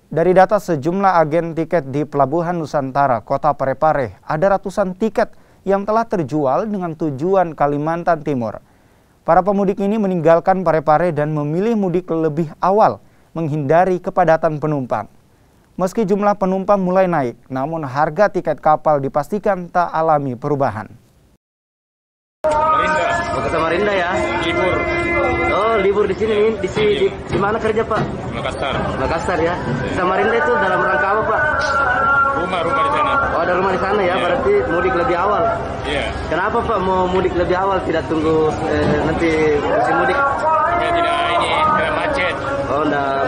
Dari data sejumlah agen tiket di Pelabuhan Nusantara, Kota Parepare, ada ratusan tiket yang telah terjual dengan tujuan Kalimantan Timur. Para pemudik ini meninggalkan Parepare dan memilih mudik lebih awal, menghindari kepadatan penumpang. Meski jumlah penumpang mulai naik, namun harga tiket kapal dipastikan tak alami perubahan. Mau ke Samarinda ya? Libur. Oh, libur di sini. Di mana kerja, Pak? Makassar. Makassar ya. Samarinda itu dalam rangka apa, Pak? Rumah di sana. Oh, ada rumah di sana ya. Berarti mudik lebih awal. Iya. Kenapa, Pak, mau mudik lebih awal? Tidak tunggu nanti musim mudik? Ya tidak, ini kena macet. Oh, enggak